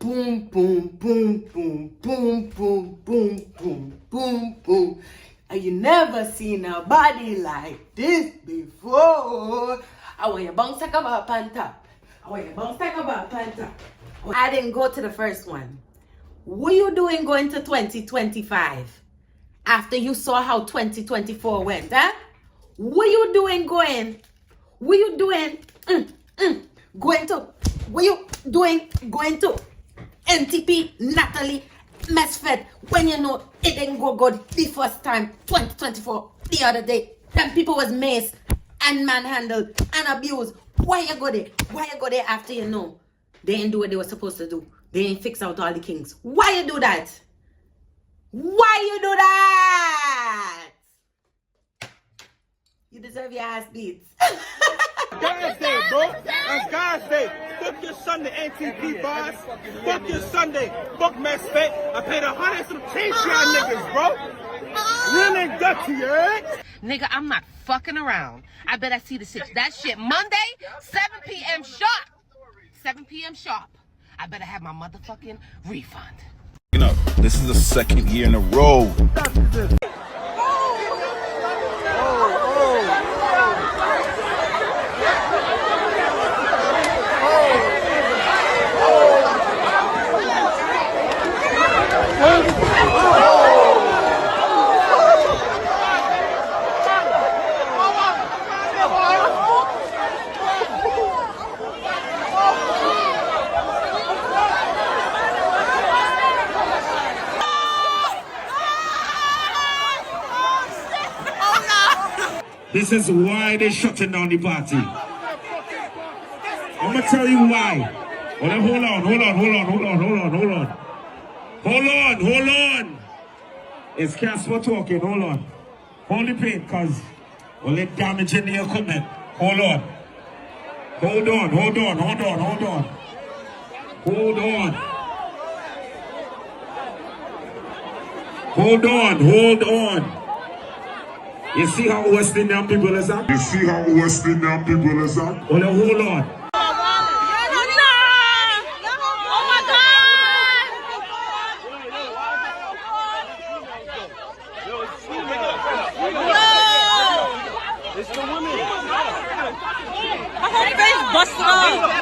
Boom, boom, boom, boom, boom, boom, boom, boom, boom, boom. And you never seen a body like this before. I want your bounce like a bar pan top. I want your bounce like a bar pan top. I didn't go to the first one. What you doing going to 2025? After you saw how 2024 went, huh? What you doing going? What you doing? Going to? What you doing going to? NTP, Natalie, MESS FETE, when you know it didn't go good the first time, 2024, the other day, them people was maced and manhandled and abused. Why you go there? Why you go there after you know they didn't do what they were supposed to do? They didn't fix out all the kings. Why you do that? Why you do that? You deserve your ass beats. God's Day, bro. That's God's Day. Fuck your Sunday, NTP boss. Fuck your Sunday. Fuck MESS FETE. I paid $100 some change y'all niggas, bro. Real and dirty, you heard? Nigga, I'm not fucking around. I bet I see the shit. That shit Monday, 7 p.m. sharp. 7 p.m. sharp. I better have my motherfucking refund. You know, this is the second year in a row. This is why they're shutting down the party. I'm gonna tell you why. Hold on. Hold on. It's Casper talking, hold on. Hold the pain, cause we'll let damage in the equipment. Hold on. Hold on. You see how West Indian people is up? Hold on. It's the women. My whole face busted off.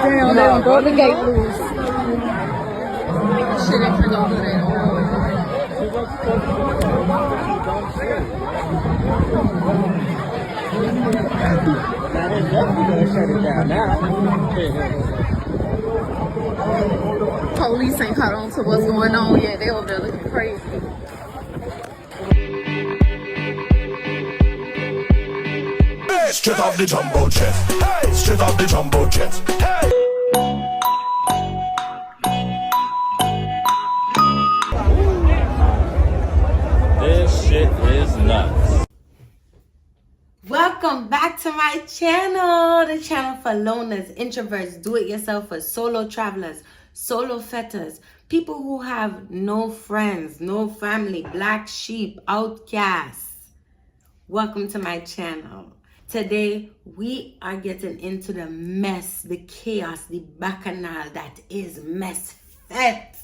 Damn, they don't go to the gate loose. Shit ain't finna go do that. Police ain't caught on to what's going on yet. They over there looking crazy. Straight off the jumbo jet. Hey, straight off the jumbo jet. Hey. This shit is nuts. Welcome back to my channel, the channel for loners, introverts, do-it-yourselfers, solo travelers, solo fetters, people who have no friends, no family, black sheep, outcasts. Welcome to my channel. Today, we are getting into the mess, the chaos, the BACCHANAL that is MESS FETE.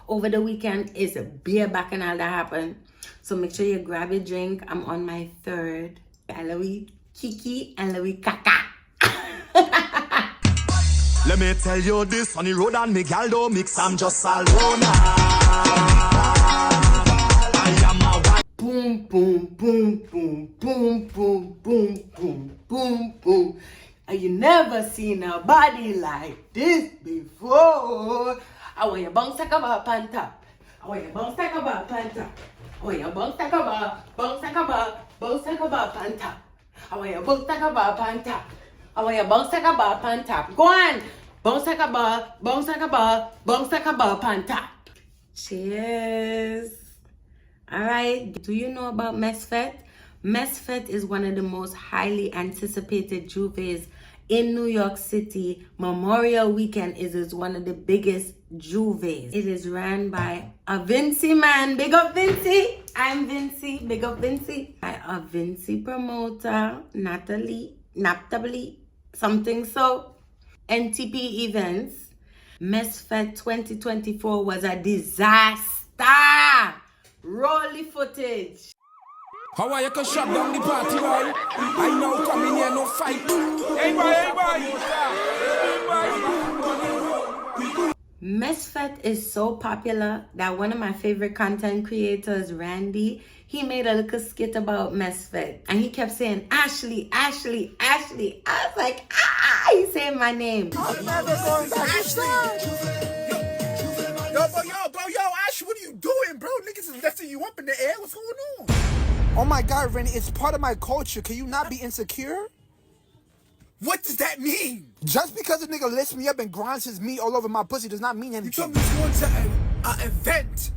Over the weekend is a beer BACCHANAL that happened. So make sure you grab your drink. I'm on my third. Louis KEE-KEE and Louis Kaka. Let me tell you this, on the road and me gal don't mix, I'm just Salona. I am a white. Boom, boom, boom, boom, boom, boom, boom, boom, boom, boom. And you never seen a body like this before. I want your bounce like a bar pan top. I want your bounce like a bar pan top. I want your bounce like a bar, bounce like a bar, bounce like a bar pan top. I want your bounce like a bar pan top. I want your bounce like a bar pan top. Go on. Bounce like a bar, bounce like a bar, bounce like a bar pan top. Cheers. All right. Do you know about MESS FETE? MESS FETE is one of the most highly anticipated Jouvers in New York City. Memorial Weekend is one of the biggest Jouvers. It is ran by a Vinci man. Big up Vinci. I'm Vinci. Big up Vinci. By a Vinci promoter, Natalie, something so. NTP Events. MESS FETE 2024 was a disaster. Roll the footage. How are you can shut down the party, boy? I know coming here no fight. Hey, boy. MESS FETE is so popular that one of my favorite content creators, Randy, he made a little skit about MESS FETE. And he kept saying, Ashley, Ashley, Ashley. I was like, he's saying my name. Yo, Ash, what are you doing, bro? Niggas is lifting you up in the air. What's going on? Oh my God, Rennie, it's part of my culture. Can you not be insecure? What does that mean? Just because a nigga lifts me up and grinds his meat all over my pussy does not mean anything. You told me you was going to an event,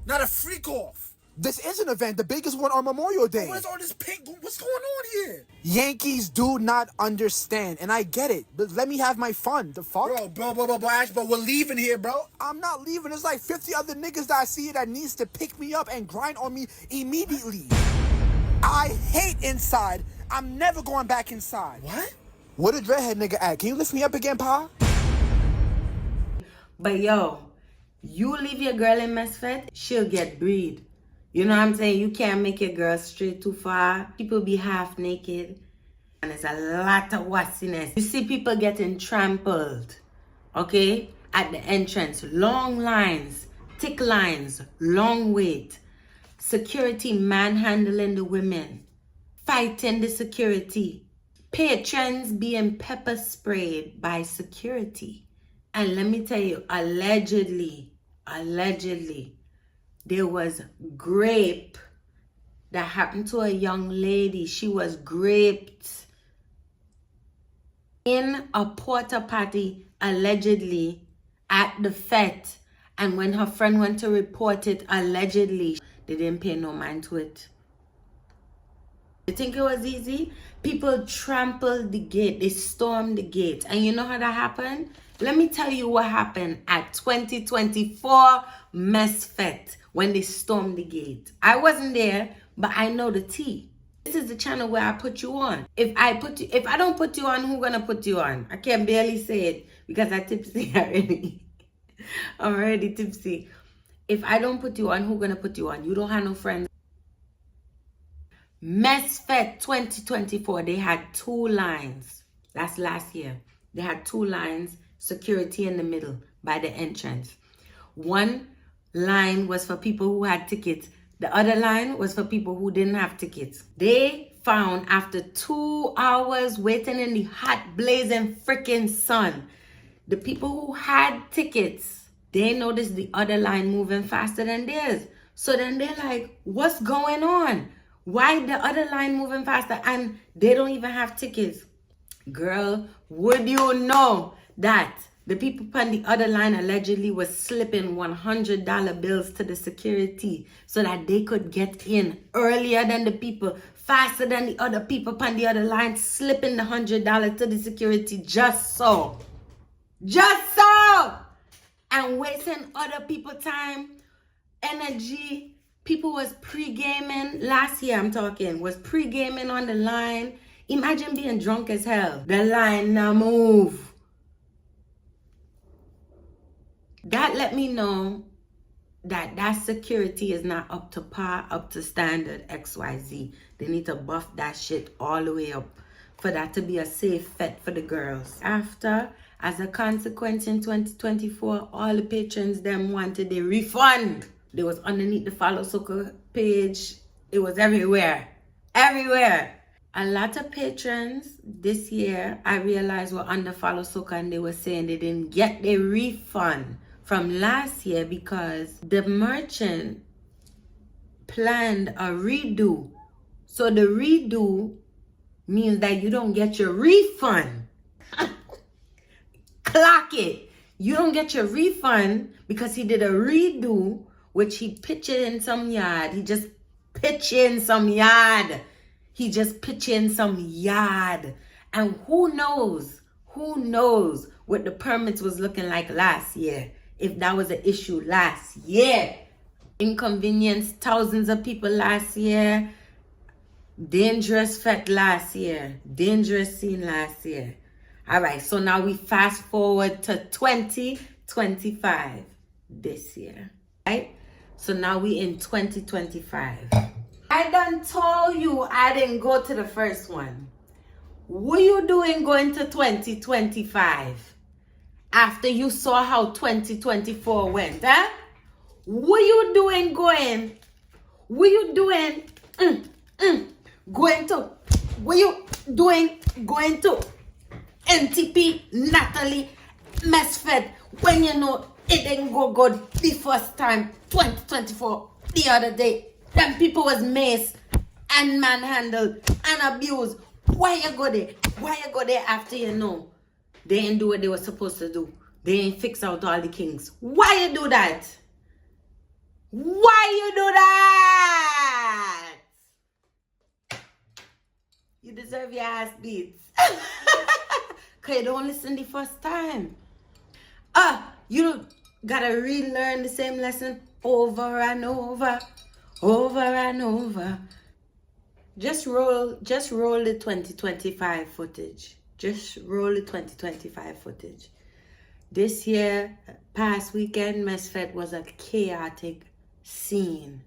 not a freak off. This is an event, the biggest one on Memorial Day. What is all this pink? What's going on here? Yankees do not understand, and I get it, but let me have my fun. The fuck? Bro, Ash, but we're leaving here, bro. I'm not leaving. There's like 50 other niggas that I see that needs to pick me up and grind on me immediately. I hate inside. I'm never going back inside. What? Where the dreadhead nigga at? Can you lift me up again, pa? But yo, you leave your girl in MESS FETE, she'll get breed. You know what I'm saying? You can't make your girl straight too far. People be half naked. And there's a lot of wassiness. You see people getting trampled, okay? At the entrance. Long lines, thick lines, long wait. Security manhandling the women. Fighting the security. Patrons being pepper sprayed by security. And let me tell you, allegedly, there was grape that happened to a young lady. She was raped in a porta potty, allegedly, at the fete. And when her friend went to report it, allegedly, they didn't pay no mind to it. You think it was easy? People trampled the gate. They stormed the gate. And you know how that happened? Let me tell you what happened at 2024 MESS FETE when they stormed the gate. I wasn't there, but I know the tea. This is the channel where I put you on. If I don't put you on, who gonna put you on? I can barely say it because I'm tipsy already. I'm already tipsy. If I don't put you on, who gonna put you on? You don't have no friends. MESS FETE 2024, they had 2 lines. That's last year. They had 2 lines, security in the middle by the entrance. One line was for people who had tickets. The other line was for people who didn't have tickets. They found after 2 hours waiting in the hot blazing freaking sun, the people who had tickets, they noticed the other line moving faster than theirs. So then they're like, what's going on? Why the other line moving faster and they don't even have tickets? Girl, would you know that the people on the other line allegedly was slipping $100 bills to the security so that they could get in earlier than the people, faster than the other people on the other line, slipping the $100 to the security just so, and wasting other people's time, energy. People was pre-gaming, last year I'm talking, was pre-gaming on the line. Imagine being drunk as hell. The line now move. That let me know that security is not up to par, up to standard, XYZ. They need to buff that shit all the way up for that to be a safe fete for the girls. After, as a consequence in 2024, all the patrons them wanted a refund. They was underneath the Follow Soca page. It was everywhere. Everywhere. A lot of patrons this year, I realized, were under Follow Soca and they were saying they didn't get their refund from last year because the merchant planned a redo. So the redo means that you don't get your refund. Clock it. You don't get your refund because he did a redo, which he pitched in some yard. He just pitched in some yard. He just pitching some yard. And who knows what the permits was looking like last year, if that was an issue last year. Inconvenienced thousands of people last year. Dangerous fete last year. Dangerous scene last year. All right, so now we fast forward to 2025 this year, right? So now we in 2025. I done told you I didn't go to the first one. What you doing going to 2025 after you saw how 2024 went, huh? What you doing going? What you doing? Going to? What you doing going to? NTP, Natalie, MESS FETE, when you know it didn't go good the first time, 2024, the other day. Them people was maced and manhandled and abused. Why you go there? Why you go there after you know they ain't do what they were supposed to do? They ain't fix out all the kings. Why you do that? Why you do that? You deserve your ass beats. Cause you don't listen the first time. You gotta relearn the same lesson over and over. Over and over. Just roll the 2025 footage. Just roll the 2025 footage. This year, past weekend, MESS FETE was a chaotic scene.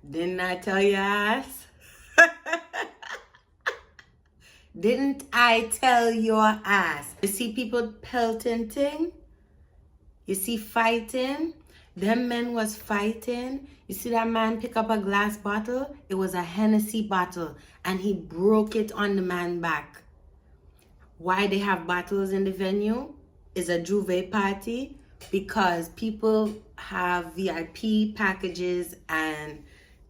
Didn't I tell your ass? Didn't I tell your ass? You see people pelting thing? You see fighting? Them men was fighting. You see that man pick up a glass bottle? It was a Hennessy bottle and he broke it on the man back. Why they have bottles in the venue is a Jouvert party, because people have VIP packages and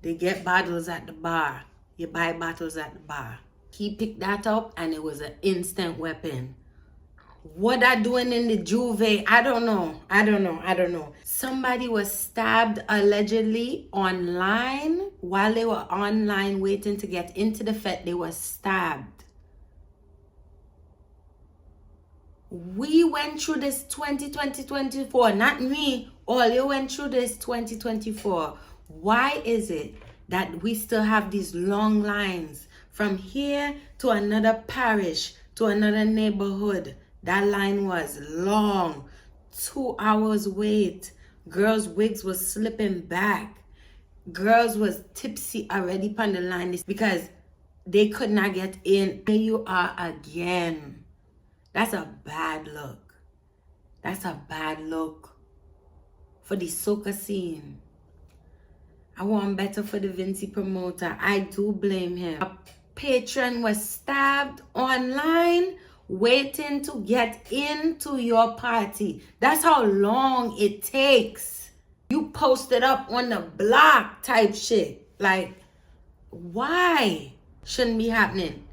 they get bottles at the bar. You buy bottles at the bar. He picked that up and it was an instant weapon. What are doing in the Jouvert? I don't know. Somebody was stabbed allegedly online. While they were online waiting to get into the fete, they were stabbed. We went through this 2024, not me. All you went through this 2024. Why is it that we still have these long lines from here to another parish, to another neighborhood? That line was long. 2 hours wait. Girls' wigs was slipping back. Girls was tipsy already on the line because they could not get in. Here you are again. That's a bad look. That's a bad look for the soca scene. I want better for the Vinci promoter. I do blame him. A patron was stabbed online waiting to get into your party. That's how long it takes. You posted up on the block type shit. Like, why? Shouldn't be happening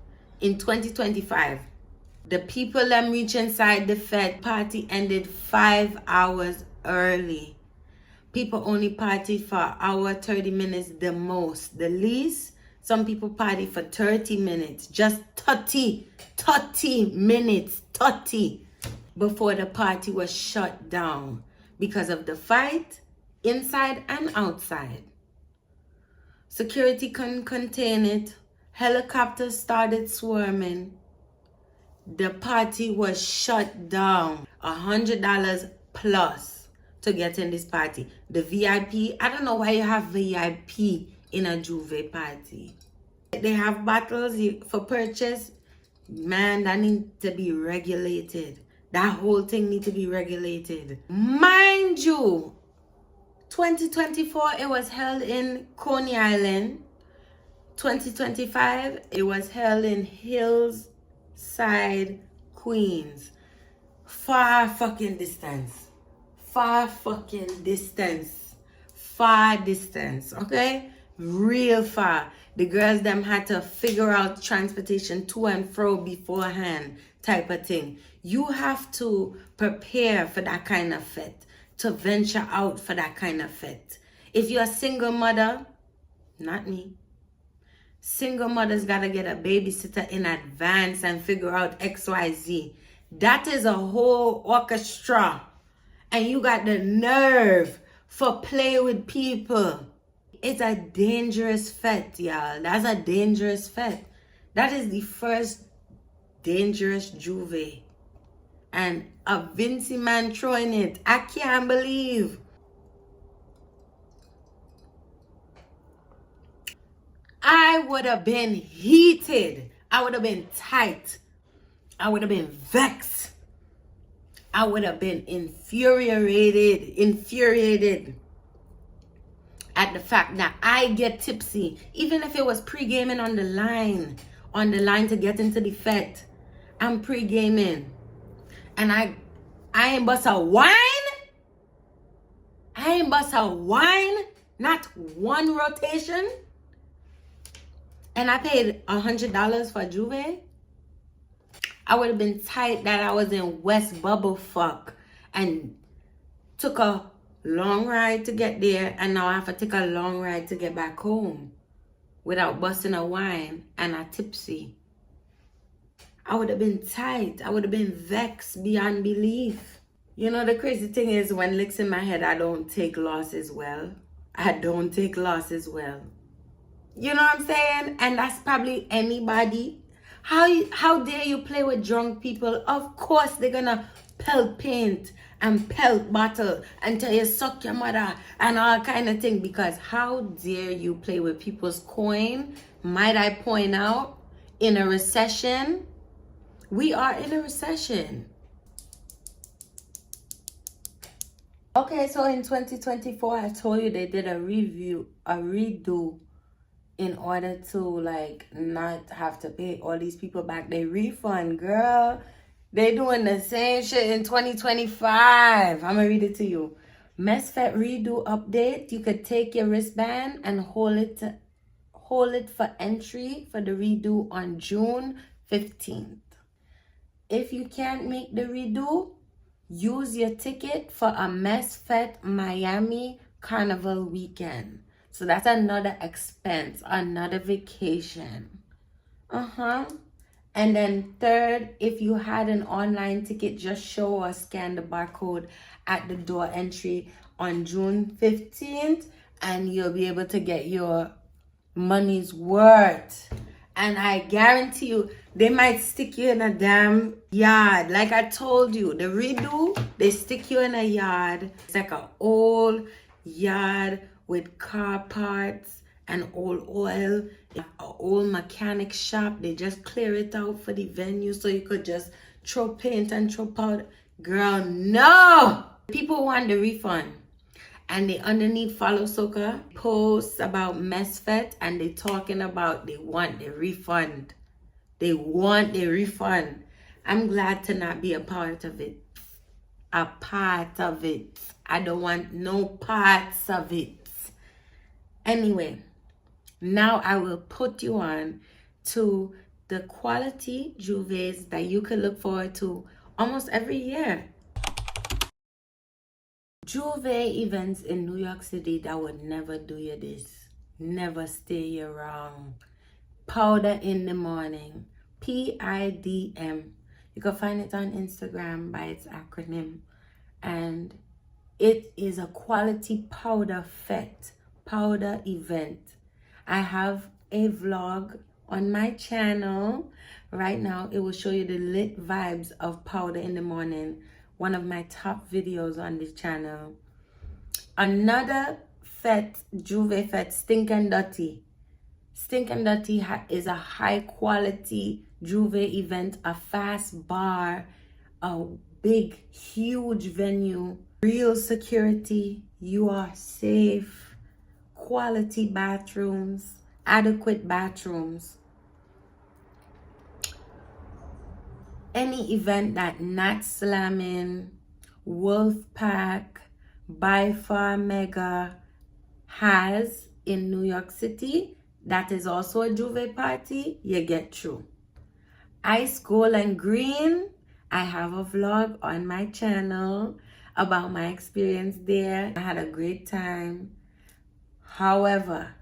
in 2025. The people that reach inside the fete party ended 5 hours early. People only partied for an hour, 30 minutes the most. The least, some people party for 30 minutes. Just 30 minutes, 30, before the party was shut down because of the fight inside and outside. Security couldn't contain it. Helicopters started swarming. The party was shut down. $100 plus to get in this party. The VIP, I don't know why you have VIP in a Jouvert party. They have bottles for purchase. Man, that needs to be regulated. That whole thing needs to be regulated. Mind you, 2024, it was held in Coney Island. 2025, it was held in Hillside, Queens. Far fucking distance. Far fucking distance. Far distance, okay? Real far. The girls them had to figure out transportation to and fro beforehand type of thing. You have to prepare for that kind of fete, to venture out for that kind of fete. If you're a single mother, not me. Single mothers gotta get a babysitter in advance and figure out XYZ. That is a whole orchestra. And you got the nerve for play with people. It's a dangerous fete, y'all. That's a dangerous fete. That is the first dangerous Jouvert. And a Vincy man throwing it. I can't believe. I would have been heated. I would have been tight. I would have been vexed. I would have been infuriated at the fact that I get tipsy. Even if it was pre-gaming on the line to get into the fete. I'm pre-gaming. And I ain't bust a wine. I ain't bust a wine. Not one rotation. And I paid $100 for Jouvert. I would have been tight that I was in West Bubblefuck and took a long ride to get there, and now I have to take a long ride to get back home without busting a wine and a tipsy. I would have been tight. I would have been vexed beyond belief. You know, the crazy thing is, when licks in my head, I don't take losses well. I don't take losses well. You know what I'm saying? And that's probably anybody. How dare you play with drunk people? Of course they're gonna pelt paint and pelt bottle and tell you suck your mother and all kind of thing. Because how dare you play with people's coin? Might I point out, in a recession? We are in a recession. Okay, so in 2024, I told you they did a redo in order to like not have to pay all these people back their refund. Girl, they doing the same shit in 2025. I'm gonna read it to you. MESS FETE redo update. You could take your wristband and hold it for entry for the redo on June 15th. If you can't make the redo, use your ticket for a MESS FETE Miami Carnival weekend. So that's another expense, another vacation. And then third, if you had an online ticket, just show or scan the barcode at the door entry on June 15th and you'll be able to get your money's worth. And I guarantee you, they might stick you in a damn yard. Like I told you, the redo, they stick you in a yard. It's like an old yard with car parts and old oil. An old mechanic shop. They just clear it out for the venue so you could just throw paint and throw powder. Girl, no! People want the refund. And they underneath Follow Soca posts about MESS FETE and they talking about they want the refund. They want the refund. I'm glad to not be a part of it. A part of it. I don't want no parts of it. Anyway, now I will put you on to the quality Jouverts that you can look forward to almost every year. Jouvert events in New York City that would never do you this. Never stay you wrong. Powder in the morning. PIDM. You can find it on Instagram by its acronym. And it is a quality powder fete. Powder event. I have a vlog on my channel right now. It will show you the lit vibes of powder in the morning. One of my top videos on this channel. Another fete, Jouvert fete, Stink and Dirty. Stink and Dirty is a high quality Jouvert event, a fast bar, a big, huge venue, real security, you are safe, quality bathrooms, adequate bathrooms. Any event that Not Slamming, Wolfpack, By Far Mega has in New York City, that is also a Jouvert party, you get through. Ice, Gold, and Green, I have a vlog on my channel about my experience there. I had a great time. However,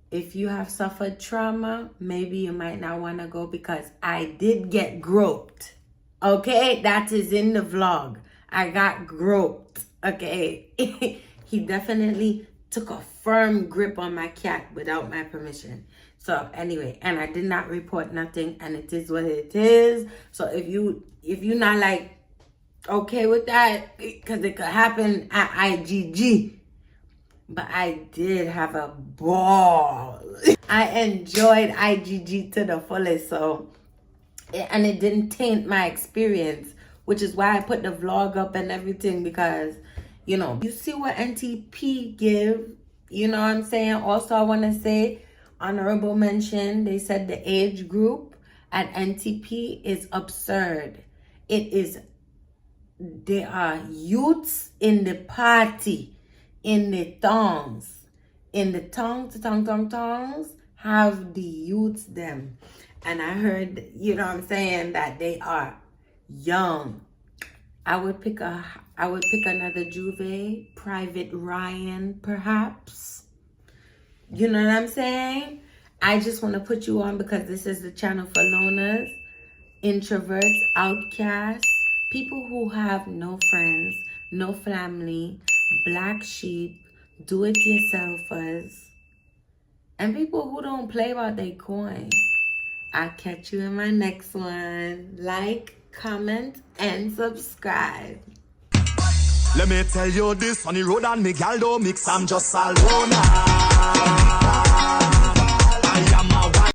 if you have suffered trauma, maybe you might not want to go because I did get groped. Okay, that is in the vlog. I got groped. Okay, he definitely took a firm grip on my cat without my permission. So anyway, and I did not report nothing, and it is what it is. So if you're not like okay with that, because it could happen at IGG. But I did have a ball. I enjoyed IGG to the fullest, and it didn't taint my experience, which is why I put the vlog up and everything, because, you know, you see what NTP give, you know what I'm saying? Also, I want to say, honorable mention, they said the age group at NTP is absurd. There are youths in the party, in the tongs, have the youths them. And I heard, you know what I'm saying, that they are young. I would pick another Jouvert, Private Ryan, perhaps. You know what I'm saying? I just want to put you on because this is the channel for loners, introverts, outcasts, people who have no friends, no family, black sheep, do-it-yourselfers, and people who don't play about their coin. I'll catch you in my next one. Like, comment, and subscribe. Let me tell you this, on the road and me gal don't mix, I'm just alone.